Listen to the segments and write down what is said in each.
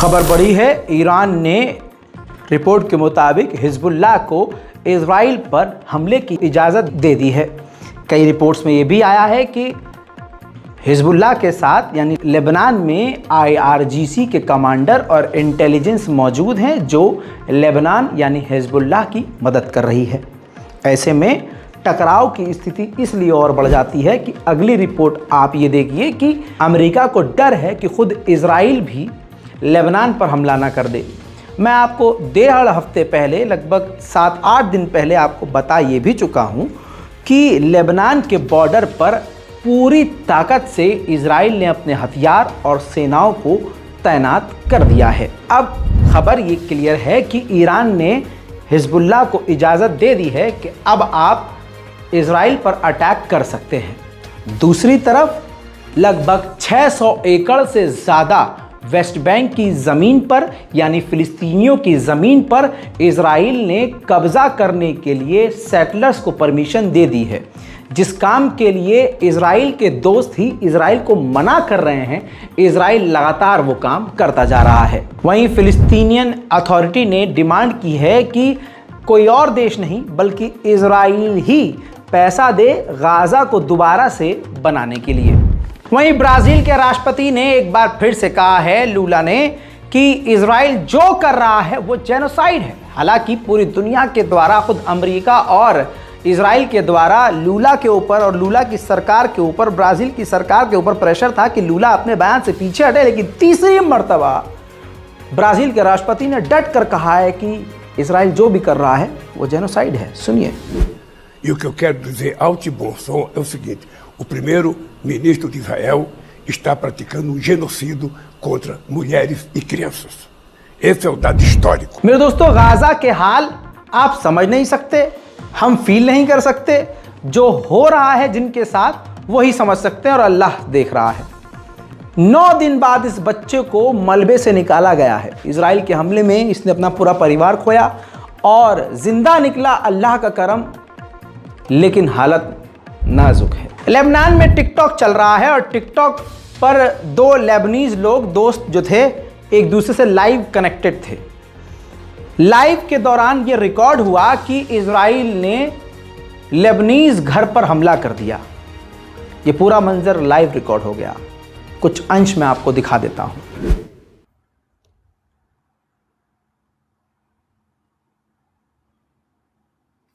खबर बड़ी है, ईरान ने रिपोर्ट के मुताबिक हिजबुल्लाह को इजराइल पर हमले की इजाज़त दे दी है। कई रिपोर्ट्स में ये भी आया है कि हिजबुल्लाह के साथ यानी लेबनान में IRGC के कमांडर और इंटेलिजेंस मौजूद हैं जो लेबनान यानी हिजबुल्लाह की मदद कर रही है। ऐसे में टकराव की स्थिति इसलिए और बढ़ जाती है कि अगली रिपोर्ट आप ये देखिए कि अमेरिका को डर है कि खुद इजराइल भी लेबनान पर हमला ना कर दे। मैं आपको 1.5 हफ्ते पहले, लगभग 7-8 दिन पहले आपको बता ये भी चुका हूँ कि लेबनान के बॉर्डर पर पूरी ताकत से इजराइल ने अपने हथियार और सेनाओं को तैनात कर दिया है। अब खबर ये क्लियर है कि ईरान ने हिजबुल्लाह को इजाज़त दे दी है कि अब आप इजराइल पर अटैक कर सकते हैं। दूसरी तरफ लगभग 600 एकड़ से ज़्यादा वेस्ट बैंक की ज़मीन पर यानी फ़िलिस्तीनियों की ज़मीन पर इजराइल ने कब्ज़ा करने के लिए सेटलर्स को परमिशन दे दी है। जिस काम के लिए इजराइल के दोस्त ही इजराइल को मना कर रहे हैं, इजराइल लगातार वो काम करता जा रहा है। वहीं फ़िलिस्तीनियन अथॉरिटी ने डिमांड की है कि कोई और देश नहीं बल्कि इजराइल ही पैसा दे गाज़ा को दोबारा से बनाने के लिए। वहीं ब्राज़ील के राष्ट्रपति ने एक बार फिर से कहा है, लूला ने, कि इजराइल जो कर रहा है वो जेनोसाइड है। हालांकि पूरी दुनिया के द्वारा, खुद अमेरिका और इजराइल के द्वारा लूला के ऊपर और लूला की सरकार के ऊपर, ब्राज़ील की सरकार के ऊपर प्रेशर था कि लूला अपने बयान से पीछे हटे, लेकिन तीसरी मर्तबा ब्राज़ील के राष्ट्रपति ने डट कर कहा है कि इजराइल जो भी कर रहा है वो जेनोसाइड है। सुनिए। E o que eu quero dizer alto e bom som é o seguinte: o primeiro-ministro de Israel está praticando um genocídio contra mulheres e crianças. Esse é o dado histórico. मेरे दोस्तों, गाज़ा के हाल आप समझ नहीं सकते, हम फील नहीं कर सकते। जो हो रहा है जिनके साथ वही समझ सकते हैं और अल्लाह देख रहा है। 9 दिन बाद इस बच्चे को मलबे से निकाला गया है। इजराइल के हमले में इसने अपना पूरा परिवार खोया और जिंदा निकला, अल्लाह का करम, लेकिन हालत नाजुक है। लेबनान में टिकटॉक चल रहा है और टिकटॉक पर 2 लेबनीज लोग, दोस्त जो थे, एक दूसरे से लाइव कनेक्टेड थे। लाइव के दौरान ये रिकॉर्ड हुआ कि इजराइल ने लेबनीज घर पर हमला कर दिया। ये पूरा मंजर लाइव रिकॉर्ड हो गया। कुछ अंश मैं आपको दिखा देता हूं।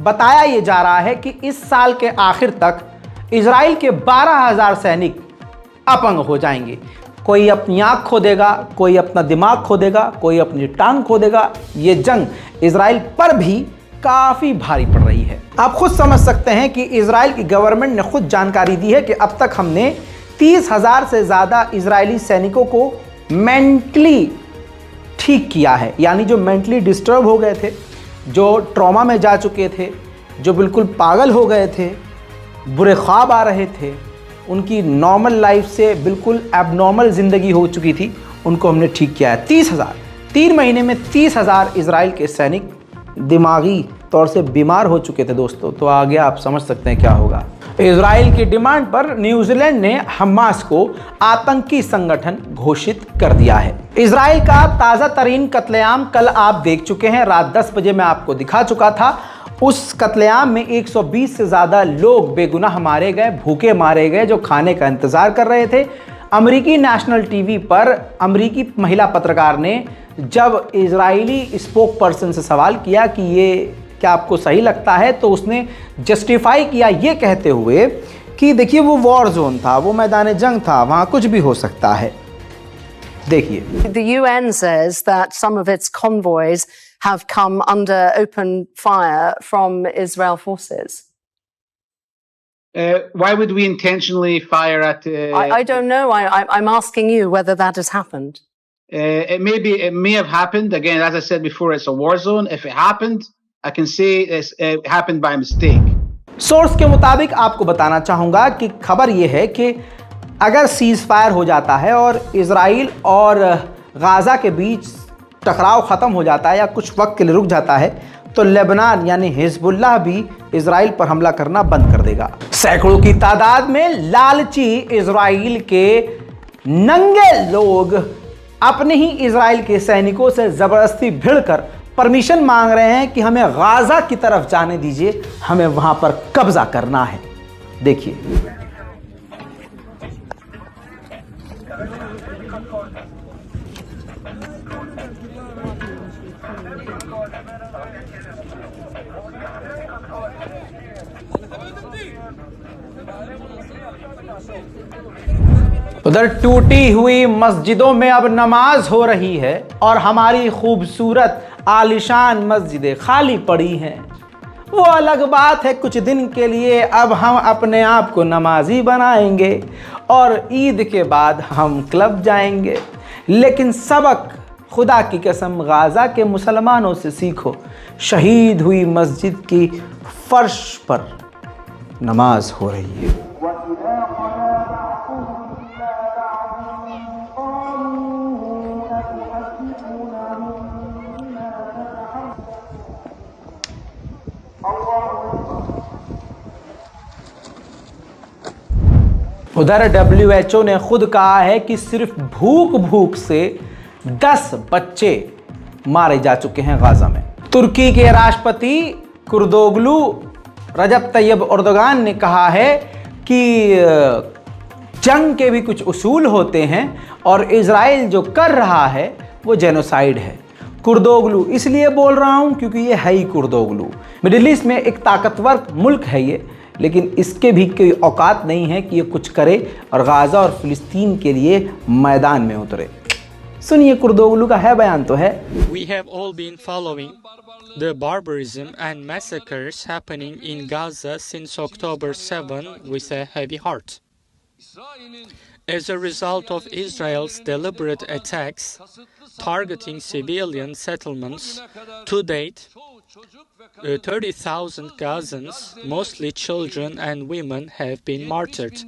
बताया यह जा रहा है कि इस साल के आखिर तक इजराइल के 12,000 सैनिक अपंग हो जाएंगे। कोई अपनी आँख खो देगा, कोई अपना दिमाग खो देगा, कोई अपनी टांग खो देगा। ये जंग इजराइल पर भी काफ़ी भारी पड़ रही है। आप खुद समझ सकते हैं कि इजराइल की गवर्नमेंट ने खुद जानकारी दी है कि अब तक हमने 30,000 से ज़्यादा इजरायली सैनिकों को मेंटली ठीक किया है। यानी जो मेंटली डिस्टर्ब हो गए थे, जो ट्रॉमा में जा चुके थे, जो बिल्कुल पागल हो गए थे, बुरे ख्वाब आ रहे थे, उनकी नॉर्मल लाइफ से बिल्कुल एबनॉर्मल ज़िंदगी हो चुकी थी, उनको हमने ठीक किया है। 30,000, 3 महीने में 30,000 इजराइल के सैनिक दिमागी तौर से बीमार हो चुके थे दोस्तों। तो आगे आप समझ सकते हैं क्या होगा। इजराइल की डिमांड पर न्यूजीलैंड ने हमास को आतंकी संगठन घोषित कर दिया है। इजराइल का ताज़ा तरीन कत्लेआम कल आप देख चुके हैं। रात 10 बजे मैं आपको दिखा चुका था। उस कत्लेआम में 120 से ज़्यादा लोग बेगुनाह मारे गए, भूखे मारे गए, जो खाने का इंतज़ार कर रहे थे। अमेरिकी नेशनल टीवी पर अमेरिकी महिला पत्रकार ने जब इजरायली स्पोक पर्सन से सवाल किया कि ये क्या आपको सही लगता है, तो उसने जस्टिफाई किया ये कहते हुए कि देखिए वो वॉर जोन था, वो मैदान जंग था, वहाँ कुछ भी हो सकता है। देखिए। The UN says that some of its convoys have come under open fire from Israel forces. Why would we intentionally fire at? I don't know. I'm asking you whether that has happened. It may have happened. Again, as I said before, it's a war zone. If it happened, I can say it happened by mistake. Source के मुताबिक आपको बताना चाहूंगा कि खबर यह है कि अगर सीज़ फायर हो जाता है और इजराइल और गाज़ा के बीच टकराव ख़त्म हो जाता है या कुछ वक्त के लिए रुक जाता है, तो लेबनान यानी हिजबुल्लाह भी इजराइल पर हमला करना बंद कर देगा। सैकड़ों की तादाद में लालची इजराइल के नंगे लोग अपने ही इजराइल के सैनिकों से ज़बरदस्ती भिड़कर परमिशन मांग रहे हैं कि हमें गाज़ा की तरफ जाने दीजिए, हमें वहां पर कब्जा करना है। देखिए, उधर टूटी हुई मस्जिदों में अब नमाज हो रही है और हमारी खूबसूरत आलिशान मस्जिदें खाली पड़ी हैं। वो अलग बात है, कुछ दिन के लिए अब हम अपने आप को नमाजी बनाएंगे और ईद के बाद हम क्लब जाएंगे। लेकिन सबक खुदा की कसम गाज़ा के मुसलमानों से सीखो। शहीद हुई मस्जिद की फर्श पर नमाज हो रही है। उधर WHO ने खुद कहा है कि सिर्फ भूख से 10 बच्चे मारे जा चुके हैं गाज़ा में। तुर्की के राष्ट्रपति कुर्दोगलू रजब तैयब एर्दोगान ने कहा है कि जंग के भी कुछ उसूल होते हैं और इजराइल जो कर रहा है वो जेनोसाइड है। कुर्दोगलू इसलिए बोल रहा हूं क्योंकि ये है ही कुर्दोगलू। मिडिल ईस्ट में एक ताकतवर मुल्क है ये, लेकिन इसके भी कोई औकात नहीं है कि ये कुछ करे और गाज़ा और फिलिस्तीन के लिए मैदान में उतरे। सुनिए कुर्दोगलू का है बयान तो है। We have all been following the barbarism and massacres happening in Gaza since October 7 with a heavy heart. As a result of Israel's deliberate attacks targeting civilian settlements, to date 30,000 Gazans, mostly children and women, have been martyred.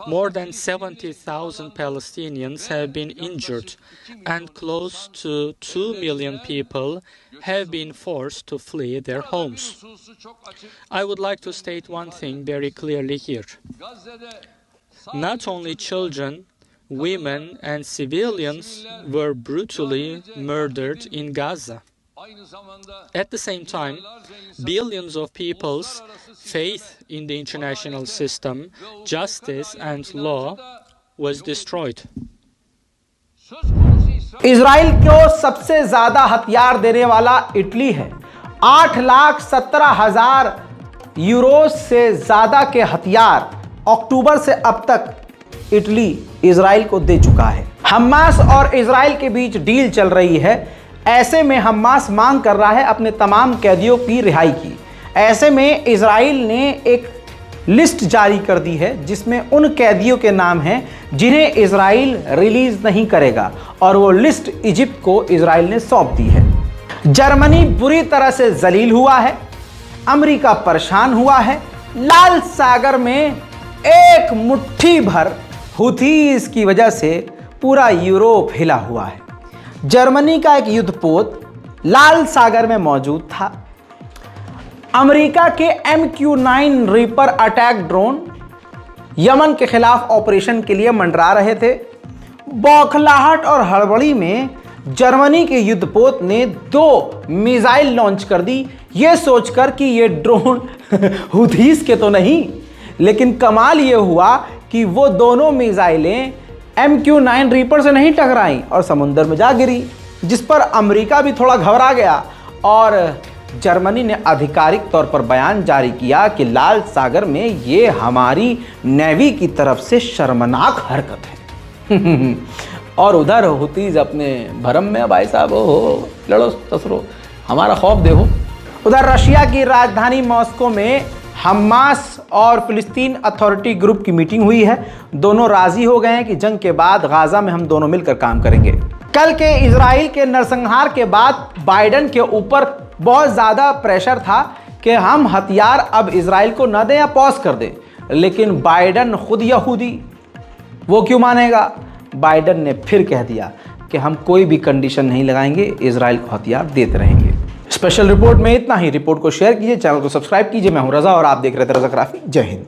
More than 70,000 Palestinians have been injured, and close to 2 million people have been forced to flee their homes. I would like to state one thing very clearly here. Not only children, women, and civilians were brutally murdered in Gaza. At the same time, billions of people's faith in the international system, justice, and law was destroyed. Israel को सबसे ज्यादा हथियार देने वाला Italy है। 8,17,000 euro से ज्यादा के हथियार अक्टूबर से अब तक इटली इजराइल को दे चुका है। हमास और इजराइल के बीच डील चल रही है। ऐसे में हमास मांग कर रहा है अपने तमाम कैदियों की रिहाई की। ऐसे में इजराइल ने एक लिस्ट जारी कर दी है जिसमें उन कैदियों के नाम हैं जिन्हें इजराइल रिलीज नहीं करेगा, और वो लिस्ट इजिप्ट को इजराइल ने सौंप दी है। जर्मनी बुरी तरह से जलील हुआ है, अमेरिका परेशान हुआ है। लाल सागर में एक मुट्ठी भर हुथीज की वजह से पूरा यूरोप हिला हुआ है। जर्मनी का एक युद्धपोत लाल सागर में मौजूद था। अमेरिका के MQ-9 reaper attack drone Yemen के खिलाफ ऑपरेशन के लिए मंडरा रहे थे। बौखलाहट और हड़बड़ी में जर्मनी के युद्धपोत ने 2 मिसाइल लॉन्च कर दी, ये सोचकर कि ये ड्रोन हुथीस के तो नहीं। लेकिन कमाल ये हुआ कि वो दोनों मिसाइलें MQ-9 रीपर से नहीं टकराई और समुद्र में जा गिरी, जिस पर अमेरिका भी थोड़ा घबरा गया और जर्मनी ने आधिकारिक तौर पर बयान जारी किया कि लाल सागर में ये हमारी नेवी की तरफ से शर्मनाक हरकत है। और उधर हुतीज अपने भरम में, भाई साहब हो लड़ो तसरो, हमारा खौफ देखो। उधर रशिया की राजधानी मॉस्को में हमास और फिलिस्तीन अथॉरिटी ग्रुप की मीटिंग हुई है। दोनों राजी हो गए हैं कि जंग के बाद गाजा में हम दोनों मिलकर काम करेंगे। कल के इजराइल के नरसंहार के बाद बाइडेन के ऊपर बहुत ज़्यादा प्रेशर था कि हम हथियार अब इजराइल को न दें या पॉज कर दें, लेकिन बाइडेन खुद यहूदी, वो क्यों मानेगा? बाइडन ने फिर कह दिया कि हम कोई भी कंडीशन नहीं लगाएंगे, इजराइल को हथियार देते रहेंगे। स्पेशल रिपोर्ट में इतना ही। रिपोर्ट को शेयर कीजिए, चैनल को सब्सक्राइब कीजिए। मैं हूं रजा और आप देख रहे थे रजा क्राफी। जय हिंद।